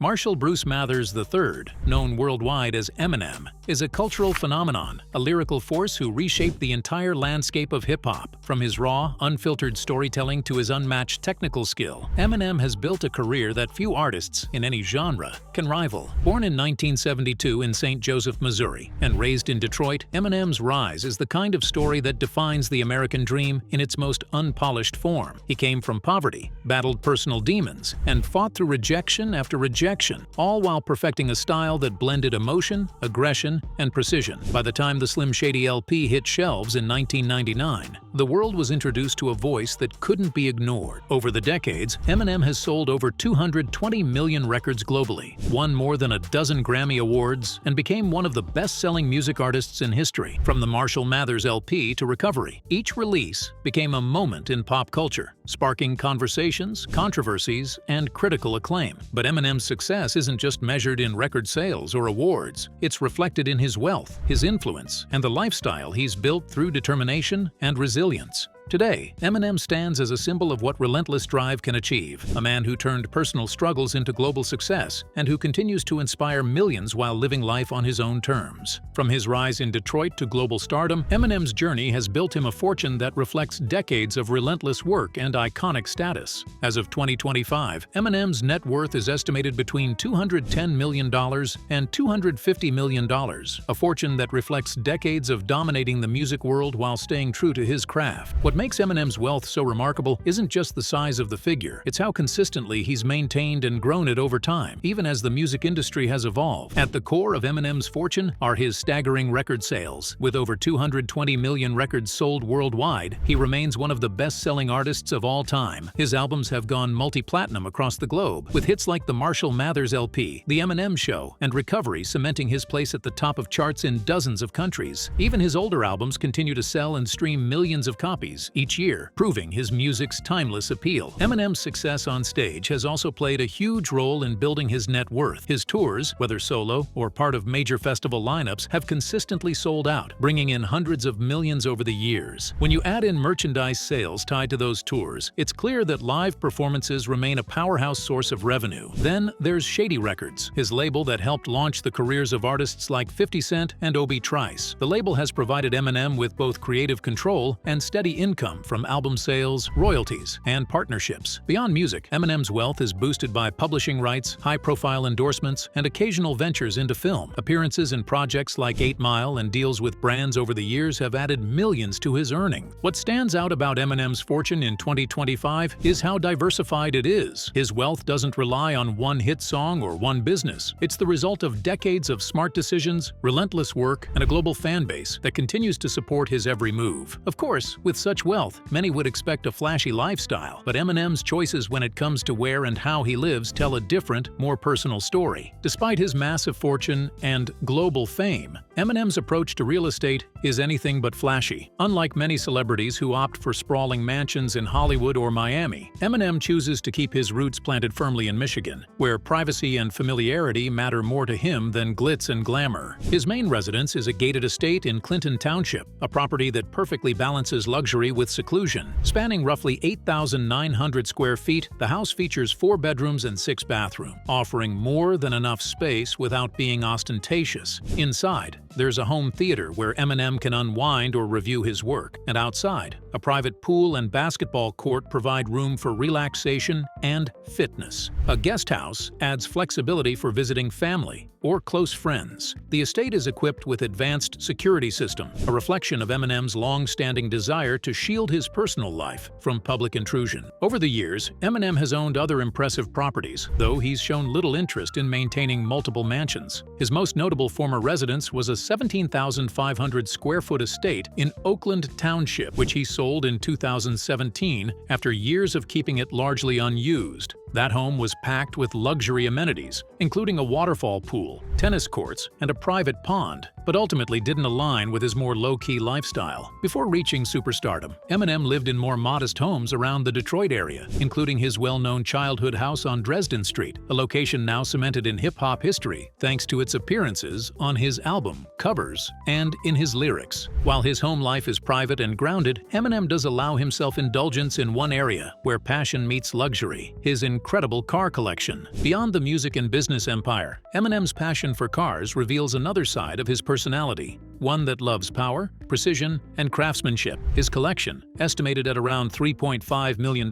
Marshall Bruce Mathers III, known worldwide as Eminem, is a cultural phenomenon, a lyrical force who reshaped the entire landscape of hip-hop. From his raw, unfiltered storytelling to his unmatched technical skill, Eminem has built a career that few artists, in any genre, can rival. Born in 1972 in St. Joseph, Missouri, and raised in Detroit, Eminem's rise is the kind of story that defines the American dream in its most unpolished form. He came from poverty, battled personal demons, and fought through rejection after rejection, all while perfecting a style that blended emotion, aggression, and precision. By the time the Slim Shady LP hit shelves in 1999, the world was introduced to a voice that couldn't be ignored. Over the decades, Eminem has sold over 220 million records globally, won more than a dozen Grammy Awards, and became one of the best-selling music artists in history. From the Marshall Mathers LP to Recovery, each release became a moment in pop culture, sparking conversations, controversies, and critical acclaim. But Eminem's success isn't just measured in record sales or awards. It's reflected in his wealth, his influence, and the lifestyle he's built through determination and resilience. Today, Eminem stands as a symbol of what relentless drive can achieve, a man who turned personal struggles into global success and who continues to inspire millions while living life on his own terms. From his rise in Detroit to global stardom, Eminem's journey has built him a fortune that reflects decades of relentless work and iconic status. As of 2025, Eminem's net worth is estimated between $210 million and $250 million, a fortune that reflects decades of dominating the music world while staying true to his craft. What makes Eminem's wealth so remarkable isn't just the size of the figure, it's how consistently he's maintained and grown it over time, even as the music industry has evolved. At the core of Eminem's fortune are his staggering record sales. With over 220 million records sold worldwide, he remains one of the best-selling artists of all time. His albums have gone multi-platinum across the globe, with hits like the Marshall Mathers LP, The Eminem Show, and Recovery cementing his place at the top of charts in dozens of countries. Even his older albums continue to sell and stream millions of copies each year, proving his music's timeless appeal. Eminem's success on stage has also played a huge role in building his net worth. His tours, whether solo or part of major festival lineups, have consistently sold out, bringing in hundreds of millions over the years. When you add in merchandise sales tied to those tours, it's clear that live performances remain a powerhouse source of revenue. Then there's Shady Records, his label that helped launch the careers of artists like 50 Cent and Obi Trice. The label has provided Eminem with both creative control and steady income from album sales, royalties, and partnerships. Beyond music, Eminem's wealth is boosted by publishing rights, high-profile endorsements, and occasional ventures into film. Appearances in projects like 8 Mile and deals with brands over the years have added millions to his earning. What stands out about Eminem's fortune in 2025 is how diversified it is. His wealth doesn't rely on one hit song or one business. It's the result of decades of smart decisions, relentless work, and a global fan base that continues to support his every move. Of course, with such wealth, many would expect a flashy lifestyle, but Eminem's choices when it comes to where and how he lives tell a different, more personal story. Despite his massive fortune and global fame, Eminem's approach to real estate is anything but flashy. Unlike many celebrities who opt for sprawling mansions in Hollywood or Miami, Eminem chooses to keep his roots planted firmly in Michigan, where privacy and familiarity matter more to him than glitz and glamour. His main residence is a gated estate in Clinton Township, a property that perfectly balances luxury with seclusion. Spanning roughly 8,900 square feet, the house features 4 bedrooms and 6 bathrooms, offering more than enough space without being ostentatious. Inside, there's a home theater where Eminem can unwind or review his work, and outside, a private pool and basketball court provide room for relaxation and fitness. A guest house adds flexibility for visiting family or close friends. The estate is equipped with advanced security system, a reflection of Eminem's long-standing desire to shield his personal life from public intrusion. Over the years, Eminem has owned other impressive properties, though he's shown little interest in maintaining multiple mansions. His most notable former residence was a 17,500 square foot estate in Oakland Township, which he sold in 2017 after years of keeping it largely unused. That home was packed with luxury amenities, including a waterfall pool, tennis courts, and a private pond, but ultimately didn't align with his more low-key lifestyle. Before reaching superstardom, Eminem lived in more modest homes around the Detroit area, including his well-known childhood house on Dresden Street, a location now cemented in hip-hop history thanks to its appearances on his album, covers, and in his lyrics. While his home life is private and grounded, Eminem does allow himself indulgence in one area where passion meets luxury: his incredible car collection. Beyond the music and business empire, Eminem's passion for cars reveals another side of his personality, one that loves power, precision, and craftsmanship. His collection, estimated at around $3.5 million,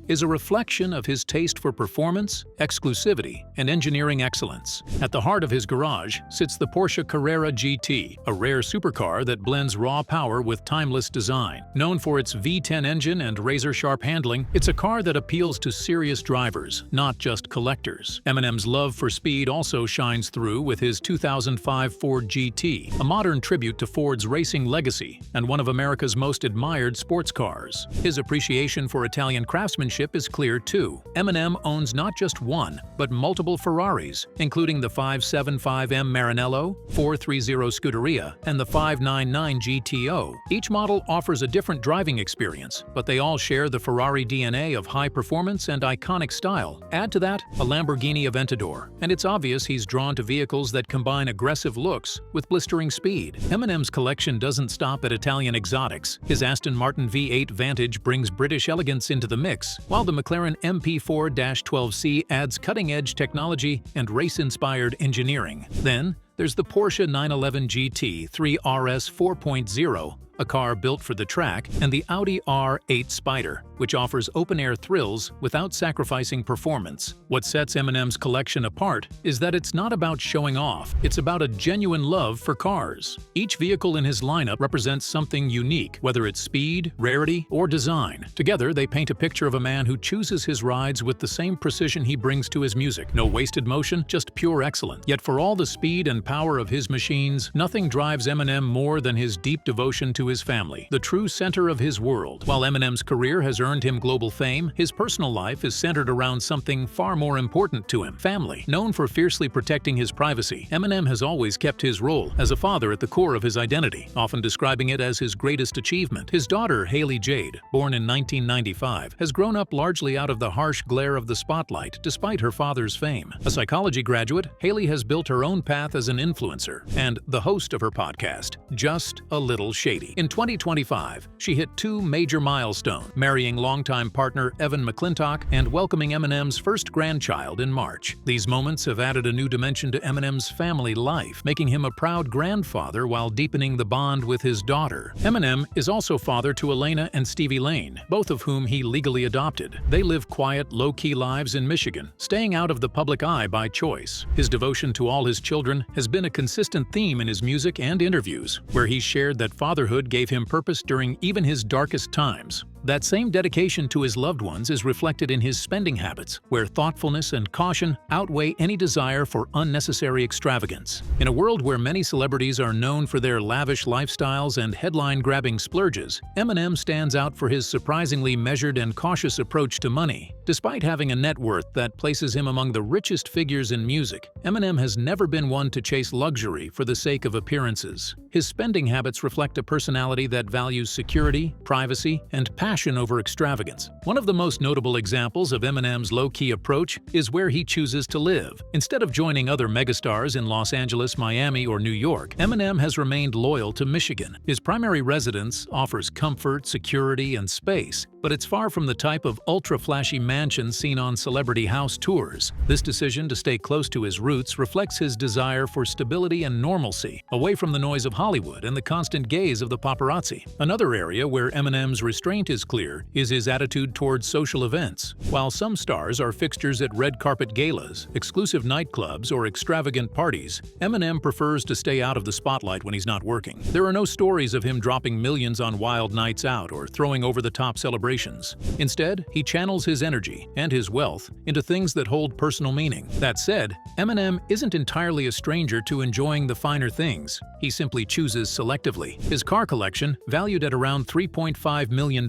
is a reflection of his taste for performance, exclusivity, and engineering excellence. At the heart of his garage sits the Porsche Carrera GT, a rare supercar that blends raw power with timeless design. Known for its V10 engine and razor-sharp handling, it's a car that appeals to serious drivers, not just collectors. Eminem's love for speed also shines through with his 2005 Ford GT, a modern tribute to Ford's racing legacy and one of America's most admired sports cars. His appreciation for Italian craftsmanship is clear too. Eminem owns not just one, but multiple Ferraris, including the 575M Maranello, 430 Scuderia, and the 599 GTO. Each model offers a different driving experience, but they all share the Ferrari DNA of high performance and iconic style. Add to that a Lamborghini Aventador, and it's obvious he's drawn to vehicles that combine aggressive looks with blistering speed. Eminem's collection doesn't stop at Italian exotics. His Aston Martin V8 Vantage brings British elegance into the mix, while the McLaren MP4-12C adds cutting-edge technology and race-inspired engineering. Then, there's the Porsche 911 GT 3 RS 4.0, a car built for the track, and the Audi R8 Spider, which offers open-air thrills without sacrificing performance. What sets Eminem's collection apart is that it's not about showing off, it's about a genuine love for cars. Each vehicle in his lineup represents something unique, whether it's speed, rarity, or design. Together, they paint a picture of a man who chooses his rides with the same precision he brings to his music. No wasted motion, just pure excellence. Yet for all the speed and power of his machines, nothing drives Eminem more than his deep devotion to his family, the true center of his world. While Eminem's career has earned him global fame, his personal life is centered around something far more important to him: family. Known for fiercely protecting his privacy, Eminem has always kept his role as a father at the core of his identity, often describing it as his greatest achievement. His daughter, Hailie Jade, born in 1995, has grown up largely out of the harsh glare of the spotlight despite her father's fame. A psychology graduate, Hailie has built her own path as an influencer and the host of her podcast, Just a Little Shady. In 2025, she hit two major milestones, marrying longtime partner Evan McClintock and welcoming Eminem's first grandchild in March. These moments have added a new dimension to Eminem's family life, making him a proud grandfather while deepening the bond with his daughter. Eminem is also father to Elena and Stevie Lane, both of whom he legally adopted. They live quiet, low-key lives in Michigan, staying out of the public eye by choice. His devotion to all his children has been a consistent theme in his music and interviews, where he shared that fatherhood gave him purpose during even his darkest times. That same dedication to his loved ones is reflected in his spending habits, where thoughtfulness and caution outweigh any desire for unnecessary extravagance. In a world where many celebrities are known for their lavish lifestyles and headline-grabbing splurges, Eminem stands out for his surprisingly measured and cautious approach to money. Despite having a net worth that places him among the richest figures in music, Eminem has never been one to chase luxury for the sake of appearances. His spending habits reflect a personality that values security, privacy, and passion over extravagance. One of the most notable examples of Eminem's low-key approach is where he chooses to live. Instead of joining other megastars in Los Angeles, Miami, or New York, Eminem has remained loyal to Michigan. His primary residence offers comfort, security, and space, but it's far from the type of ultra-flashy mansion seen on celebrity house tours. This decision to stay close to his roots reflects his desire for stability and normalcy, away from the noise of Hollywood and the constant gaze of the paparazzi. Another area where Eminem's restraint is clear is his attitude towards social events. While some stars are fixtures at red carpet galas, exclusive nightclubs, or extravagant parties, Eminem prefers to stay out of the spotlight when he's not working. There are no stories of him dropping millions on wild nights out or throwing over-the-top celebrations. Instead, he channels his energy and his wealth into things that hold personal meaning. That said, Eminem isn't entirely a stranger to enjoying the finer things. He simply chooses selectively. His car collection, valued at around $3.5 million,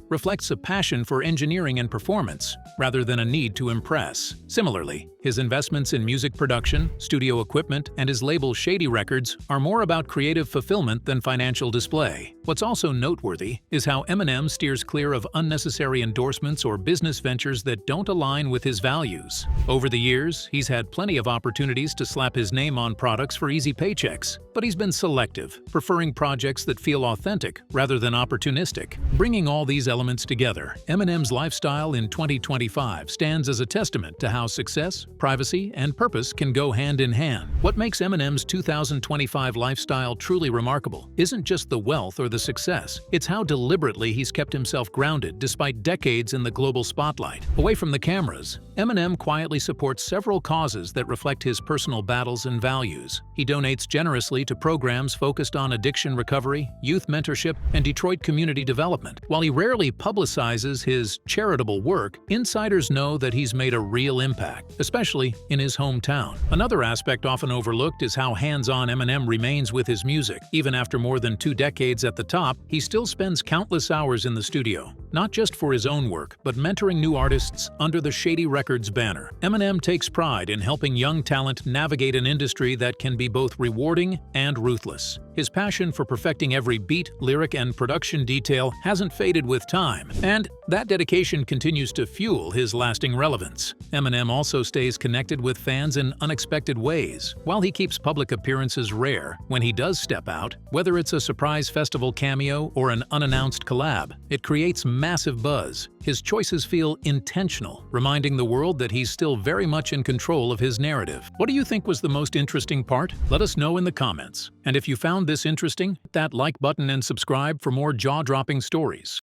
reflects a passion for engineering and performance, rather than a need to impress. Similarly, His investments in music production, studio equipment, and his label Shady Records are more about creative fulfillment than financial display. What's also noteworthy is how Eminem steers clear of unnecessary endorsements or business ventures that don't align with his values. Over the years, he's had plenty of opportunities to slap his name on products for easy paychecks, but he's been selective, preferring projects that feel authentic rather than opportunistic. Bringing all these elements together, Eminem's lifestyle in 2025 stands as a testament to how success, privacy, and purpose can go hand in hand. What makes Eminem's 2025 lifestyle truly remarkable isn't just the wealth or the success, it's how deliberately he's kept himself grounded despite decades in the global spotlight. Away from the cameras, Eminem quietly supports several causes that reflect his personal battles and values. He donates generously to programs focused on addiction recovery, youth mentorship, and Detroit community development. While he rarely publicizes his charitable work, insiders know that he's made a real impact, especially in his hometown. Another aspect often overlooked is how hands-on Eminem remains with his music. Even after more than 2 decades at the top, he still spends countless hours in the studio, not just for his own work, but mentoring new artists under the Shady Records banner. Eminem takes pride in helping young talent navigate an industry that can be both rewarding and ruthless. His passion for perfecting every beat, lyric, and production detail hasn't faded with time, and that dedication continues to fuel his lasting relevance. Eminem also stays connected with fans in unexpected ways. While he keeps public appearances rare, when he does step out, whether it's a surprise festival cameo or an unannounced collab, it creates massive buzz. His choices feel intentional, reminding the world that he's still very much in control of his narrative. What do you think was the most interesting part? Let us know in the comments. And if you found this interesting, hit that like button and subscribe for more jaw-dropping stories.